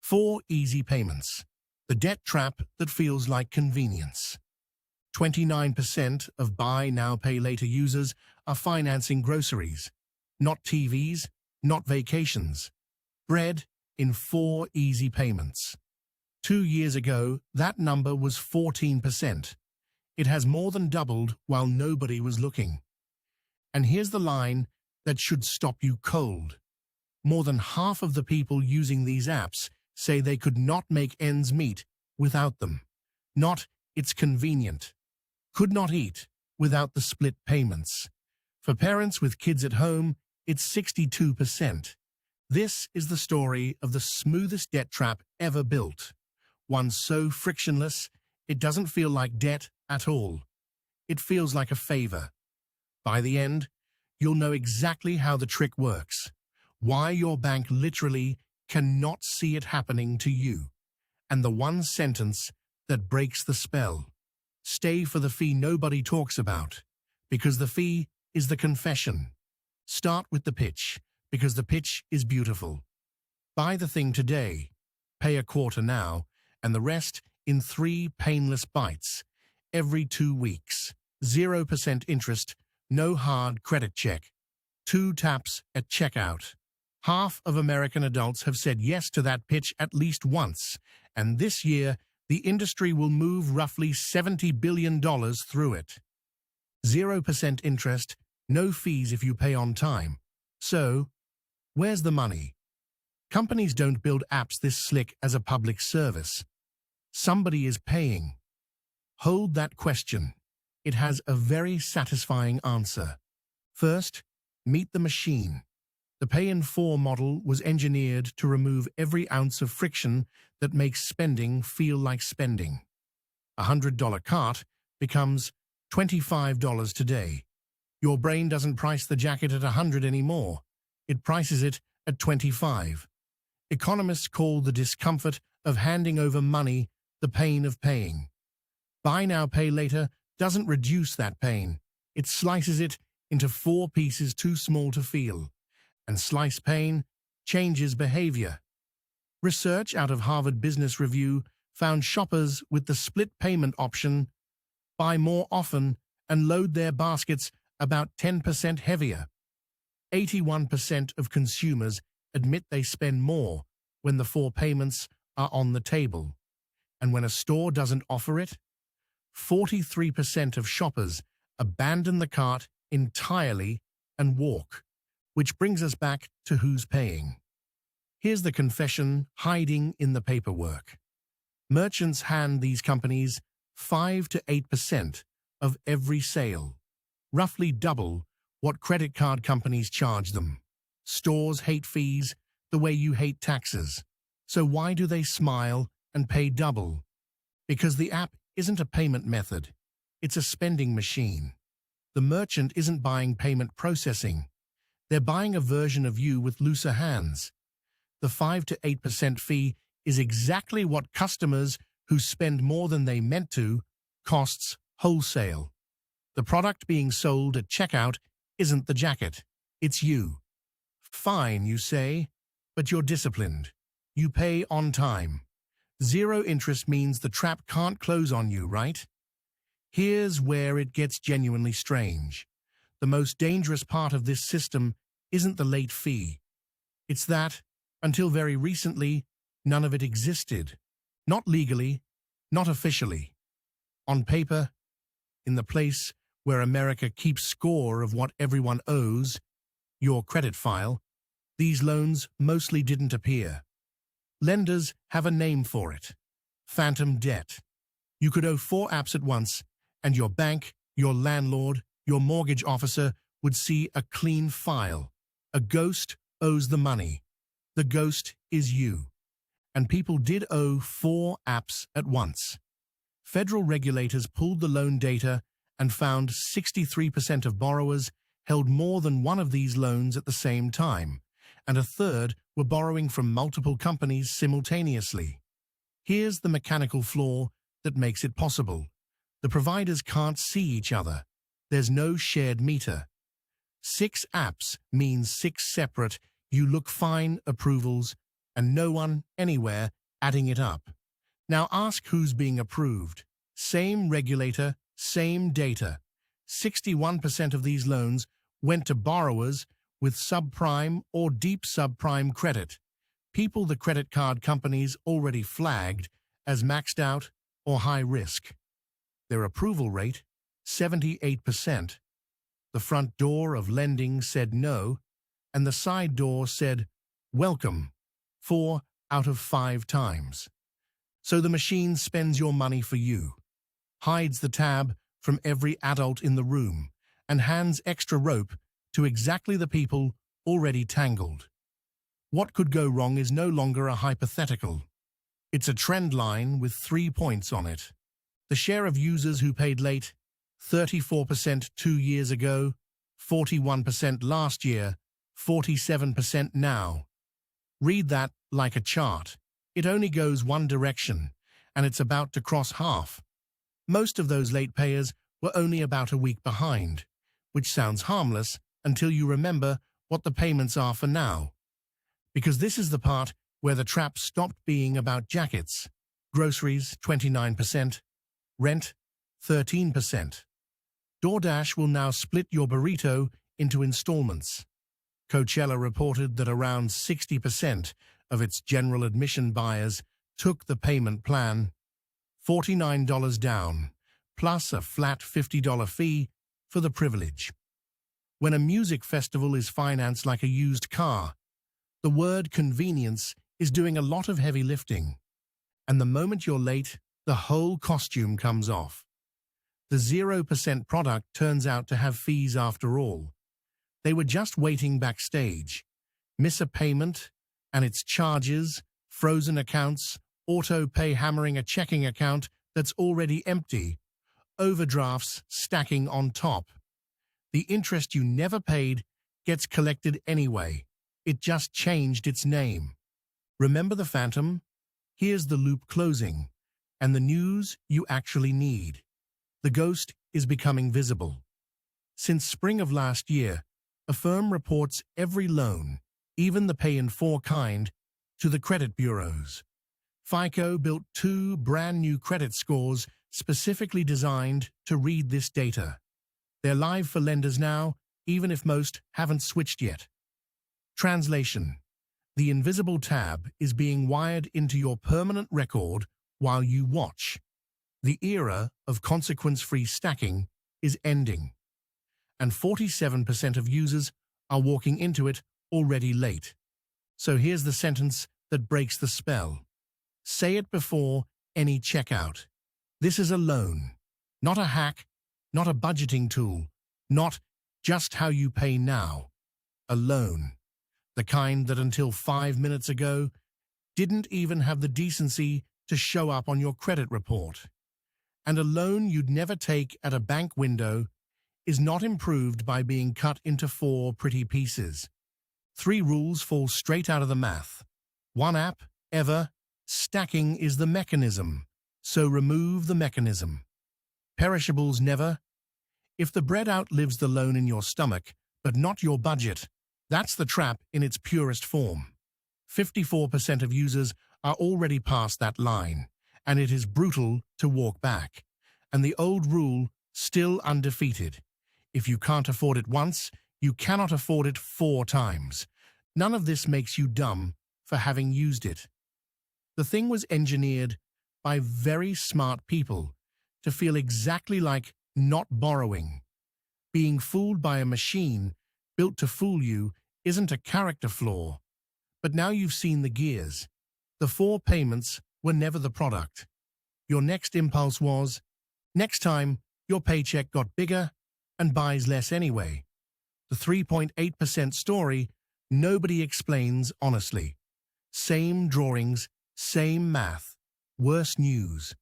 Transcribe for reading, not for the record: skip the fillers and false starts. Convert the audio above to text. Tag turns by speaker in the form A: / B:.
A: 4 easy payments. The debt trap that feels like convenience. 29% of buy now, pay later users are financing groceries, not TVs, not vacations. Bread in 4 easy payments. 2 years ago, that number was 14%. It has more than doubled while nobody was looking. And here's the line that should stop you cold. More than half of the people using these apps say they could not make ends meet without them. Not, it's convenient. Could not eat without the split payments. For parents with kids at home, it's 62%. This is the story of the smoothest debt trap ever built. One so frictionless, it doesn't feel like debt at all. It feels like a favor. By the end, you'll know exactly how the trick works, why your bank literally cannot see it happening to you, and the one sentence that breaks the spell. Stay for the fee nobody talks about, because the fee is the confession. Start with the pitch, because the pitch is beautiful. Buy the thing today, pay a quarter now, and the rest in 3 painless bites, every 2 weeks. 0% interest, no hard credit check. 2 taps at checkout. Half of American adults have said yes to that pitch at least once, and this year, the industry will move roughly $70 billion through it. 0% interest, no fees if you pay on time. So, where's the money? Companies don't build apps this slick as a public service. Somebody is paying. Hold that question. It has a very satisfying answer. First, meet the machine. The pay-in-4 model was engineered to remove every ounce of friction that makes spending feel like spending. A $100 cart becomes $25 today. Your brain doesn't price the jacket at $100 anymore. It prices it at $25. Economists call the discomfort of handing over money the pain of paying. Buy now, pay later doesn't reduce that pain. It slices it into 4 pieces too small to feel. And slice pain changes behavior. Research out of Harvard Business Review found shoppers with the split payment option buy more often and load their baskets about 10% heavier. 81% of consumers admit they spend more when the 4 payments are on the table. And when a store doesn't offer it, 43% of shoppers abandon the cart entirely and walk. Which brings us back to who's paying. Here's the confession hiding in the paperwork. Merchants hand these companies 5 to 8% of every sale, roughly double what credit card companies charge them. Stores hate fees the way you hate taxes. So why do they smile and pay double? Because the app isn't a payment method. It's a spending machine. The merchant isn't buying payment processing. They're buying a version of you with looser hands. The 5 to 8% fee is exactly what customers who spend more than they meant to costs wholesale. The product being sold at checkout isn't the jacket, it's you. Fine, you say, but you're disciplined. You pay on time. 0 interest means the trap can't close on you, right? Here's where it gets genuinely strange. The most dangerous part of this system isn't the late fee. It's that, until very recently, none of it existed. Not legally, not officially. On paper, in the place where America keeps score of what everyone owes, your credit file, these loans mostly didn't appear. Lenders have a name for it. Phantom debt. You could owe 4 apps at once, and your bank, your landlord, your mortgage officer would see a clean file. A ghost owes the money. The ghost is you. And people did owe 4 apps at once. Federal regulators pulled the loan data and found 63% of borrowers held more than one of these loans at the same time, and a third were borrowing from multiple companies simultaneously. Here's the mechanical flaw that makes it possible. The providers can't see each other. There's no shared meter. 6 apps means 6 separate, you look fine approvals, and no one, anywhere, adding it up. Now ask who's being approved. Same regulator, same data. 61% of these loans went to borrowers with subprime or deep subprime credit, people the credit card companies already flagged as maxed out or high risk. Their approval rate, 78%. The front door of lending said no, and the side door said, welcome, 4 out of 5 times. So the machine spends your money for you, hides the tab from every adult in the room, and hands extra rope to exactly the people already tangled. What could go wrong is no longer a hypothetical. It's a trend line with 3 points on it. The share of users who paid late, 34% 2 years ago, 41% last year, 47% now. Read that like a chart. It only goes one direction, and it's about to cross half. Most of those late payers were only about a week behind, which sounds harmless until you remember what the payments are for now. Because this is the part where the trap stopped being about jackets. Groceries, 29%. Rent, 13%. DoorDash will now split your burrito into installments. Coachella reported that around 60% of its general admission buyers took the payment plan, $49 down, plus a flat $50 fee for the privilege. When a music festival is financed like a used car, the word convenience is doing a lot of heavy lifting. And the moment you're late, the whole costume comes off. The 0% product turns out to have fees after all. They were just waiting backstage. Miss a payment, and it's charges, frozen accounts, auto pay hammering a checking account that's already empty, overdrafts stacking on top. The interest you never paid gets collected anyway. It just changed its name. Remember the phantom? Here's the loop closing, and the news you actually need. The ghost is becoming visible. Since spring of last year, Affirm reports every loan, even the pay-in-4 kind, to the credit bureaus. FICO built 2 brand-new credit scores specifically designed to read this data. They're live for lenders now, even if most haven't switched yet. Translation: the invisible tab is being wired into your permanent record while you watch. The era of consequence-free stacking is ending, and 47% of users are walking into it already late. So here's the sentence that breaks the spell. Say it before any checkout. This is a loan, not a hack, not a budgeting tool, not just how you pay now. A loan, the kind that until 5 minutes ago didn't even have the decency to show up on your credit report. And a loan you'd never take at a bank window is not improved by being cut into 4 pretty pieces. 3 rules fall straight out of the math. 1 app, ever. Stacking is the mechanism, so remove the mechanism. Perishables never. If the bread outlives the loan in your stomach, but not your budget, that's the trap in its purest form. 54% of users are already past that line, and it is brutal to walk back. And the old rule, still undefeated. If you can't afford it once, you cannot afford it 4 times. None of this makes you dumb for having used it. The thing was engineered by very smart people to feel exactly like not borrowing. Being fooled by a machine built to fool you isn't a character flaw. But now you've seen the gears. The 4 payments were never the product. Your next impulse was, next time, your paycheck got bigger and buys less anyway. The 3.8% story nobody explains honestly. Same drawings, same math, worse news.